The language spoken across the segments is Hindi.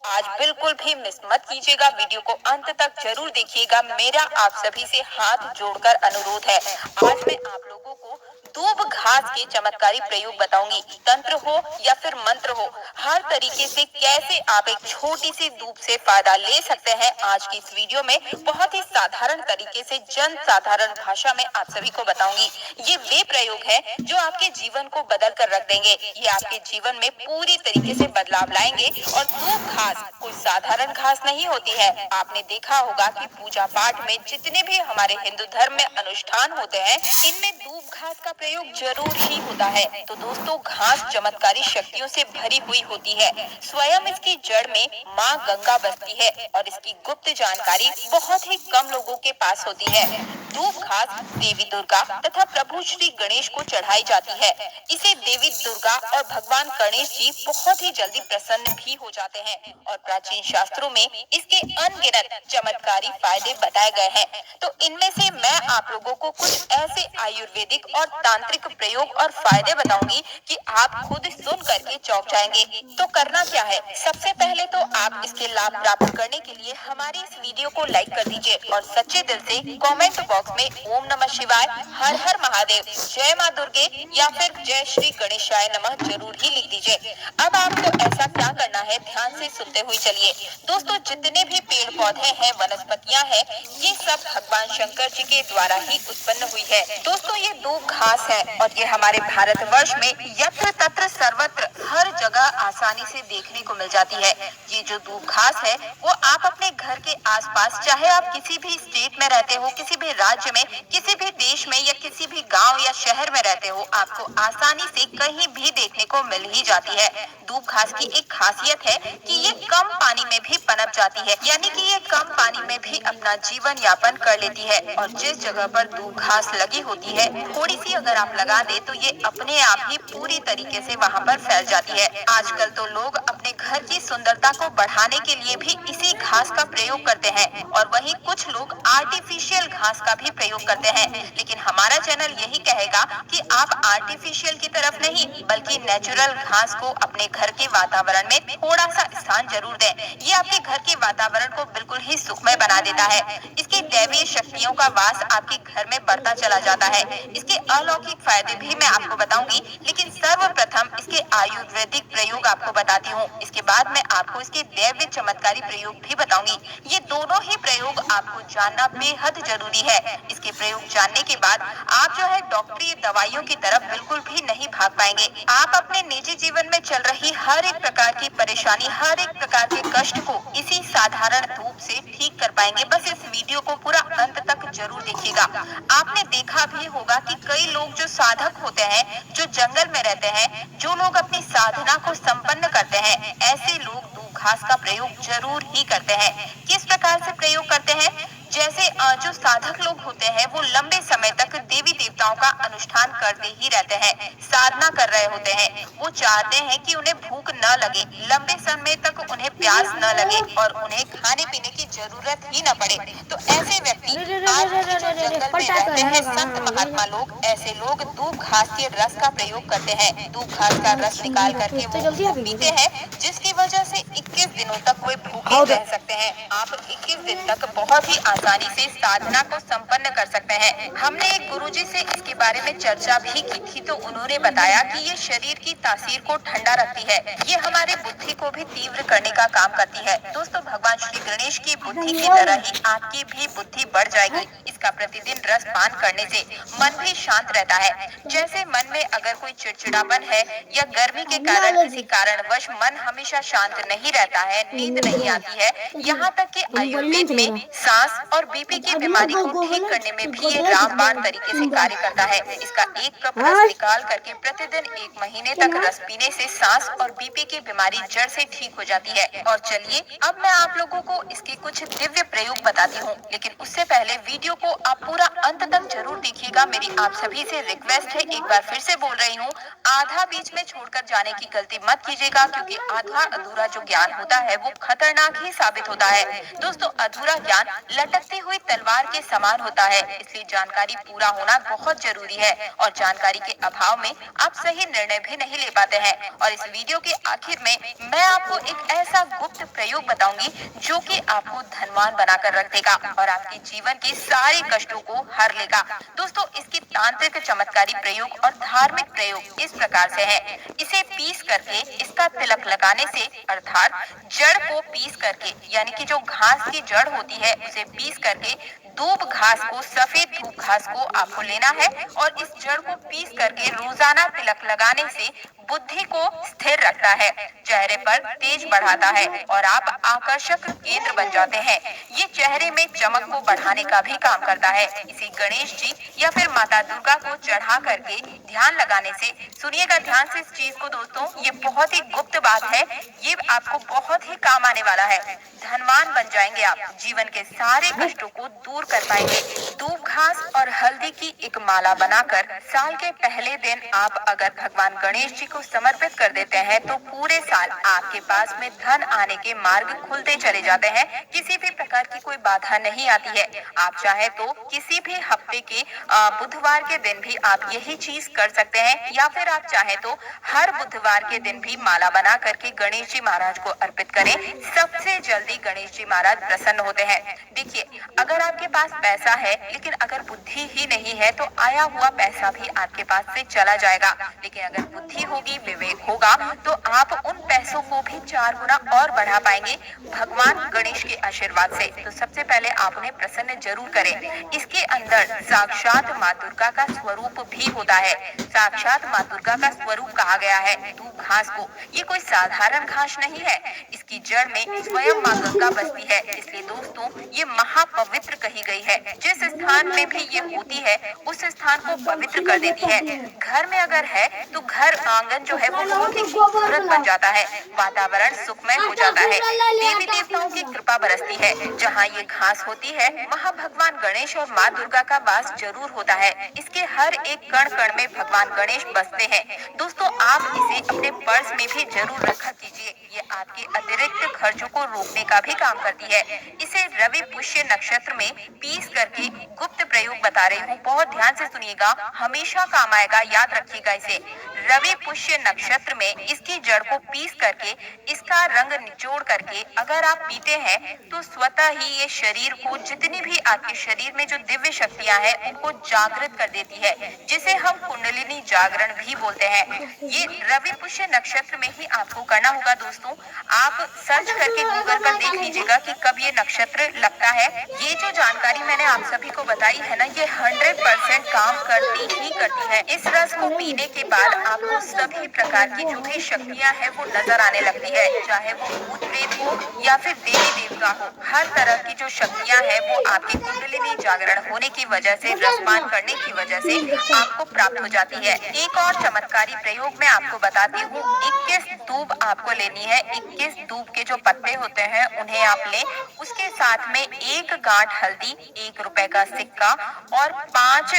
आज बिल्कुल भी मिस मत कीजिएगा, वीडियो को अंत तक जरूर देखिएगा। मेरा आप सभी से हाथ जोड़कर अनुरोध है। आज मैं आप लोगों को दूब घास के चमत्कारी प्रयोग बताऊंगी। तंत्र हो या फिर मंत्र हो, हर तरीके से कैसे आप एक छोटी सी दूब से फायदा ले सकते हैं, आज की इस वीडियो में बहुत ही साधारण तरीके से जन साधारण भाषा में आप सभी को बताऊंगी। ये वे प्रयोग है जो आपके जीवन को बदल कर रख देंगे। ये आपके जीवन में पूरी तरीके से बदलाव लाएंगे। और दूब घास कोई साधारण घास नहीं होती है। आपने देखा होगा कि पूजा पाठ में जितने भी हमारे हिंदू धर्म में अनुष्ठान होते हैं, इनमें दूब घास का प्रयोग जरूर ही होता है। तो दोस्तों, घास चमत्कारी शक्तियों से भरी हुई होती है। स्वयं इसकी जड़ में माँ गंगा बसती है और इसकी गुप्त जानकारी बहुत ही कम लोगों के पास होती है। दूब घास देवी दुर्गा तथा प्रभु श्री गणेश को चढ़ाई जाती है। इसे देवी दुर्गा और भगवान गणेश जी बहुत ही जल्दी प्रसन्न भी हो जाते हैं और प्राचीन शास्त्रों में इसके अनगिनत चमत्कारी फायदे बताए गए हैं। तो इनमें से मैं आप लोगों को कुछ ऐसे आयुर्वेदिक और तांत्रिक प्रयोग और फायदे बताऊंगी कि आप खुद सुन करके चौंक जाएंगे। तो करना क्या है, सबसे पहले तो आप इसके लाभ प्राप्त करने के लिए हमारी इस वीडियो को लाइक कर दीजिए और सच्चे दिल से कमेंट बॉक्स में ओम नमः शिवाय, हर हर महादेव, जय माँ दुर्गे या फिर जय श्री गणेशाय नमः जरूर ही लिख दीजिए। अब आपको ऐसा क्या करना है, ध्यान से सुनते हुए चलिए। दोस्तों, जितने भी पेड़ पौधे हैं, वनस्पतियां हैं, ये सब भगवान शंकर जी के द्वारा ही उत्पन्न हुई है। दोस्तों, ये दूब घास है और ये हमारे भारतवर्ष में यत्र तत्र सर्वत्र हर जगह आसानी से देखने को मिल जाती है। ये जो दूब घास है वो आप अपने घर के आसपास, चाहे आप किसी भी स्टेट में रहते हो, किसी भी राज्य में, किसी भी देश में या किसी भी गांव या शहर में रहते हो, आपको आसानी से कहीं भी देखने को मिल ही जाती है। दूब घास की एक खासियत है कि ये कम पानी में भी पनप जाती है, यानी कि ये कम पानी में भी अपना जीवन यापन कर लेती है। और जिस जगह पर दूब घास लगी होती है, थोड़ी सी अगर आप लगा दे तो ये अपने आप ही पूरी तरीके से वहाँ पर फैल जाती है। आजकल तो लोग अपने घर की सुंदरता को बढ़ाने के लिए भी इसी घास का प्रयोग करते हैं और वहीं कुछ लोग आर्टिफिशियल घास का भी प्रयोग करते हैं। लेकिन हमारा चैनल यही कहेगा कि आप आर्टिफिशियल की तरफ नहीं बल्कि नेचुरल घास को अपने घर के वातावरण में थोड़ा सा स्थान जरूर दें। ये आपके घर के वातावरण को बिल्कुल ही सुखमय बना देता है। इसकी दैवीय शक्तियों का वास आपके घर में बढ़ता चला जाता है। इसके अलौकिक फायदे भी मैं आपको बताऊंगी, लेकिन सर्वप्रथम इसके आयुर्वेदिक प्रयोग आपको बताती हूँ। इसके बाद मैं आपको इसके दैवीय चमत्कारी प्रयोग भी बताऊंगी। ये दोनों ही प्रयोग आपको जानना बेहद जरूरी है। इसके प्रयोग जानने के बाद आप जो है डॉक्टरी दवाइयों की तरफ बिल्कुल भी नहीं भाग पाएंगे। आप अपने निजी जीवन में चल रही हर एक प्रकार की परेशानी, हर एक प्रकार के कष्ट को इसी साधारण धूप से ठीक कर पाएंगे। बस इस वीडियो को पूरा अंत तक जरूर देखिएगा। आपने देखा भी होगा कि कई लोग जो साधक होते हैं, जो जंगल में रहते हैं, जो लोग अपनी साधना को संपन्न करते हैं, ऐसे लोग दूब घास का प्रयोग जरूर ही करते हैं। किस प्रकार से प्रयोग करते हैं? जैसे जो साधक लोग होते हैं वो लंबे समय तक देवी देवताओं का अनुष्ठान करते ही रहते हैं, साधना कर रहे होते हैं। वो चाहते हैं कि उन्हें भूख न लगे, लंबे समय तक उन्हें प्यास न लगे और उन्हें खाने पीने की जरूरत ही न पड़े। तो ऐसे व्यक्ति आज भी जो जंगल में रहते हैं, संत महात्मा लोग, ऐसे लोग दूब घास के रस का प्रयोग करते हैं। दूब घास का रस निकाल करके वो पीते हैं, जिसकी वजह से 21 दिनों तक वे भूखे रह सकते हैं। आप 21 दिन तक बहुत ही आसानी से साधना को संपन्न कर सकते हैं। हमने एक गुरुजी से इसके बारे में चर्चा भी की थी, तो उन्होंने बताया कि ये शरीर की तासीर को ठंडा रखती है, ये हमारे बुद्धि को भी तीव्र करने का काम करती है। दोस्तों, भगवान श्री गणेश की बुद्धि की तरह ही आपकी भी बुद्धि बढ़ जाएगी। इसका प्रतिदिन रस पान करने से मन भी शांत रहता है। जैसे मन में अगर कोई चिड़चिड़ापन है या गर्मी के कारण किसी कारणवश मन हमेशा शांत नहीं रहता है, नींद नहीं आती है, यहाँ तक कि आयुर्वेद में सांस और बीपी की बीमारी को ठीक करने में भी ये रामबाण तरीके से कार्य करता है। इसका एक कप रस निकाल करके प्रतिदिन 1 महीने तक रस पीने से सांस और बीपी की बीमारी जड़ से ठीक हो जाती है। और चलिए, अब मैं आप लोगों को इसके कुछ दिव्य प्रयोग बताती हूँ, लेकिन उससे पहले वीडियो को आप पूरा अंत तक जरूर देखिएगा। मेरी आप सभी से रिक्वेस्ट है, एक बार फिर से बोल रही हूँ, आधा बीच में छोड़कर जाने की गलती मत कीजिएगा, क्योंकि आधा अधूरा जो ज्ञान होता है वो खतरनाक खतरनाक ही साबित होता है। दोस्तों, अधूरा ज्ञान लटकती हुई तलवार के समान होता है, इसलिए जानकारी पूरा होना बहुत जरूरी है और जानकारी के अभाव में आप सही निर्णय भी नहीं ले पाते हैं। और इस वीडियो के आखिर में मैं आपको एक ऐसा गुप्त प्रयोग बताऊंगी जो कि आपको धनवान बनाकर रख देगा और आपके जीवन के सारे कष्टों को हर लेगा। दोस्तों, इसकी तांत्रिक चमत्कारी प्रयोग और धार्मिक प्रयोग इस प्रकार से है। इसे पीस करके इसका तिलक लगाने से, अर्थात जड़ को पीस करके, यानी कि जो घास की जड़ होती है उसे पीस करके दूब घास को, सफेद दूब घास को आपको लेना है और इस जड़ को पीस करके रोजाना तिलक लगाने से बुद्धि को स्थिर रखता है, चेहरे पर तेज बढ़ाता है और आप आकर्षक केंद्र बन जाते हैं। ये चेहरे में चमक को बढ़ाने का भी काम करता है। इसे गणेश जी या फिर माता दुर्गा को चढ़ा करके ध्यान लगाने से, सुनिएगा ध्यान से इस चीज को दोस्तों, ये बहुत ही गुप्त बात है, ये आपको बहुत ही काम आने वाला है। धनवान बन जाएंगे आप, जीवन के सारे कष्टों को दूर कर पाएंगे। दूब घास और हल्दी की एक माला बनाकर साल के पहले दिन आप अगर भगवान गणेश जी को समर्पित कर देते हैं तो पूरे साल आपके पास में धन आने के मार्ग खुलते चले जाते हैं। किसी भी प्रकार की कोई बाधा नहीं आती है। आप चाहे तो किसी भी हफ्ते के बुधवार के दिन भी आप यही चीज कर सकते हैं, या फिर आप चाहे तो हर बुधवार के दिन भी माला बना करके गणेश जी महाराज को अर्पित करें। सबसे जल्दी गणेश जी महाराज प्रसन्न होते हैं। देखिए, अगर आपके पास पैसा है लेकिन अगर बुद्धि ही नहीं है तो आया हुआ पैसा भी आपके पास से चला जाएगा, लेकिन अगर बुद्धि होगी, विवेक होगा तो आप उन पैसों को भी 4 गुना और बढ़ा पाएंगे भगवान गणेश के आशीर्वाद से। तो सबसे पहले आप उन्हें प्रसन्न जरूर करें। इसके अंदर साक्षात माँ दुर्गा का स्वरूप भी होता है। साक्षात माँ दुर्गा का स्वरूप कहा गया है दूब घास को। ये कोई साधारण घास नहीं है, इसकी जड़ में स्वयं माँ गंगा बसती है, इसलिए दोस्तों ये महापवित्र कही गई है। जिस स्थान में भी ये होती है उस स्थान को पवित्र कर देती है। घर में अगर है तो घर आंगन जो है वो बहुत ही खूबसूरत बन जाता है, वातावरण सुखमय हो जाता है, देवी देवताओं की कृपा बरसती है। जहाँ ये घास होती है वहाँ भगवान गणेश और माँ दुर्गा का वास जरूर होता है। इसके हर एक कण कण में भगवान गणेश बसते हैं। दोस्तों, आप इसे अपने पर्स में भी जरूर रखा कीजिए, ये आपके अतिरिक्त खर्चों को रोकने का भी काम करती है। इसे रवि पुष्य नक्षत्र में पीस करके गुप्त प्रयोग बता रही हूँ, बहुत ध्यान से सुनिएगा, हमेशा काम आएगा, याद रखिएगा इसे। रवि पुष्य नक्षत्र में इसकी जड़ को पीस करके इसका रंग निचोड़ करके अगर आप पीते हैं तो स्वतः ही ये शरीर को, जितनी भी आपके शरीर में जो दिव्य शक्तियां हैं उनको जागृत कर देती है, जिसे हम कुंडलिनी जागरण भी बोलते हैं। ये रवि पुष्य नक्षत्र में ही आपको करना होगा दोस्तों। आप सर्च करके गूगल पर देख लीजिएगा कि कब ये नक्षत्र लगता है। ये जो जानकारी मैंने आप सभी को बताई है ना, ये 100% काम करती ही करती है। इस रस को पीने के बाद आपको सभी प्रकार की जो भी शक्तियां हैं वो नजर आने लगती है, चाहे वो भूत प्रेत हो या फिर देवी देवता हो। हर तरह की जो शक्तियां हैं वो आपकी कुंडलिनी जागरण होने की वजह से, रसपान करने की वजह से आपको प्राप्त हो जाती है। एक और चमत्कारी प्रयोग मैं आपको बताती हूँ। 21 दूब आपको लेनी है। 21 दूब के जो पत्ते होते हैं उन्हें आप लें। उसके साथ में 1 गांठ हल्दी, 1 रुपए का सिक्का और 5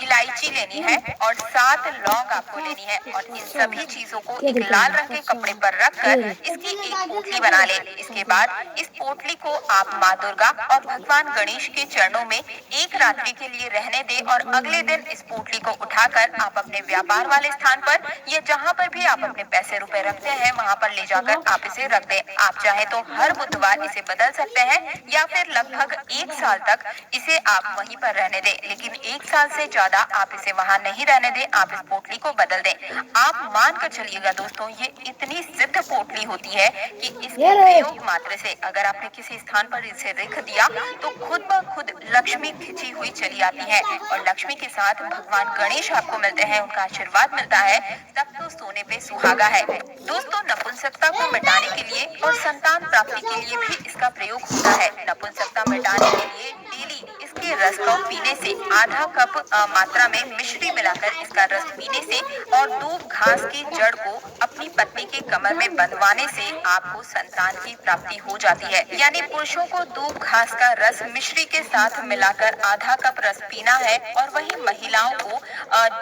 इलायची लेनी है और 7 लौंग आपको लेनी है। और इन सभी चीजों को एक लाल रंग के कपड़े पर रखकर इसकी एक पोटली बना लें। इसके बाद इस पोटली को आप माँ दुर्गा और भगवान गणेश के चरणों में एक रात्रि के लिए रहने दें और अगले दिन इस पोटली को उठाकर आप अपने व्यापार वाले स्थान पर या जहाँ पर भी आप अपने पैसे रुपए रखते हैं वहाँ पर ले जाकर आप इसे रख दें। आप चाहे तो हर बुधवार इसे बदल सकते हैं या फिर लगभग 1 साल तक इसे आप वहीं पर रहने दें, लेकिन 1 साल से ज्यादा आप इसे वहाँ नहीं रहने दें, आप इस पोटली को बदल दें। आप मान कर चलिएगा दोस्तों, ये इतनी सिद्ध पोटली होती है कि इसके प्रयोग मात्र से अगर आपने किसी स्थान पर इसे रख दिया तो खुद ब खुद लक्ष्मी खिंची हुई चली आती है और लक्ष्मी के साथ भगवान गणेश आपको मिलते हैं, उनका आशीर्वाद मिलता है। तब तो सोने पे सुहागा है। दोस्तों, नपुंसकता को मिटाने के लिए और संतान प्राप्ति के लिए भी इसका प्रयोग होता है। नपुंसकता मिटाने के लिए डेली इसके रस को पीने से, आधा कप मात्रा में मिश्री मिलाकर इसका रस पीने से और दूब घास की जड़ को अपनी पत्नी इसके कमर में बंधवाने से आपको संतान की प्राप्ति हो जाती है। यानी पुरुषों को दूब घास का रस मिश्री के साथ मिलाकर आधा कप रस पीना है और वही महिलाओं को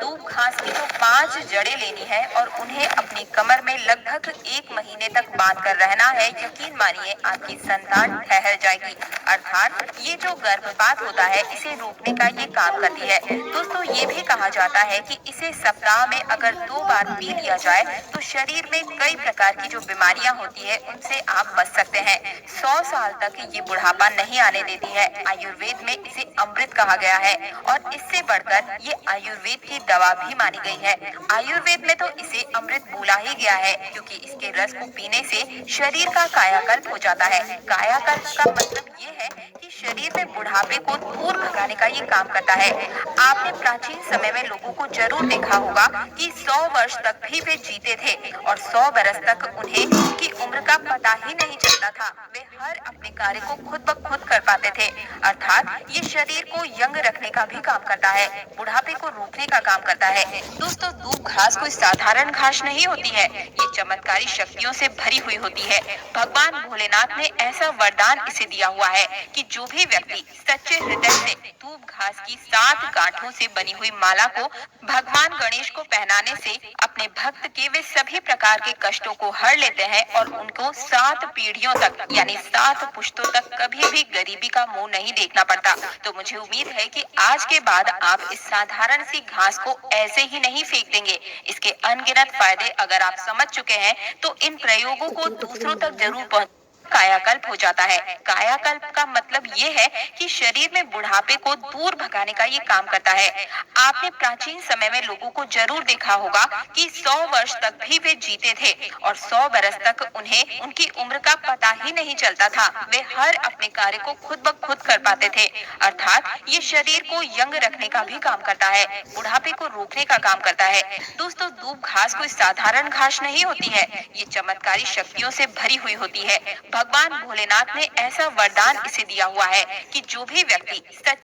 दूब घास की तो 5 जड़ें लेनी है और उन्हें अपनी कमर में लगभग 1 महीने तक बांध कर रहना है। यकीन मानिए आपकी संतान ठहर जाएगी। अर्थात ये जो गर्भपात होता है इसे रोकने का ये काम करती है। दोस्तों ये भी कहा जाता है कि इसे सप्ताह में अगर 2 बार पी लिया जाए तो शरीर में कई प्रकार की जो बीमारियां होती है उनसे आप बच सकते हैं। 100 साल तक ये बुढ़ापा नहीं आने देती है। आयुर्वेद में इसे अमृत कहा गया है और इससे बढ़कर ये आयुर्वेद की दवा भी मानी गई है। आयुर्वेद में तो इसे अमृत बोला ही गया है क्योंकि इसके रस को पीने से शरीर का कायाकल्प हो जाता है। कायाकल्प का मतलब ये है कि शरीर में बुढ़ापे को दूर भगाने का ये काम करता है। आपने प्राचीन समय में लोगों को जरूर देखा होगा कि 100 वर्ष तक भी वे जीते थे और 100 बरस तक उन्हें उनकी उम्र का पता ही नहीं चलता था। वे हर अपने कार्य को खुद ब खुद कर पाते थे। अर्थात ये शरीर को यंग रखने का भी काम करता है, बुढ़ापे को रोकने का काम करता है। दोस्तों दूब घास कोई साधारण घास नहीं होती है, ये चमत्कारी शक्तियों से भरी हुई होती है। भगवान भोलेनाथ ने ऐसा वरदान इसे दिया हुआ है कि जो भी व्यक्ति सच्चे हृदय से दूब घास की 7 गांठों से बनी हुई माला को भगवान गणेश को पहनाने से अपने भक्त के वे सभी प्रकार के कष्टों को हर लेते हैं और उनको 7 पीढ़ियों तक यानी 7 पुश्तों तक कभी भी गरीबी का मुंह नहीं देखना पड़ता। तो मुझे उम्मीद है कि आज के बाद आप इस साधारण सी घास को ऐसे ही नहीं फेंक देंगे। इसके अनगिनत फायदे अगर आप समझ चुके हैं तो इन प्रयोगों को दूसरों तक जरूर पहुंच कायाकल्प हो जाता है। कायाकल्प का मतलब ये है कि शरीर में बुढ़ापे को दूर भगाने का ये काम करता है। आपने प्राचीन समय में लोगों को जरूर देखा होगा कि 100 वर्ष तक भी वे जीते थे और 100 बरस तक उन्हें उनकी उम्र का पता ही नहीं चलता था। वे हर अपने कार्य को खुद ब खुद कर पाते थे। अर्थात ये शरीर को यंग रखने का भी काम करता है, बुढ़ापे को रोकने का काम करता है। दोस्तों दूब घास कोई साधारण घास नहीं होती है, ये चमत्कारी शक्तियों से भरी हुई होती है। भगवान भोलेनाथ ने ऐसा वरदान इसे दिया हुआ है कि जो भी व्यक्ति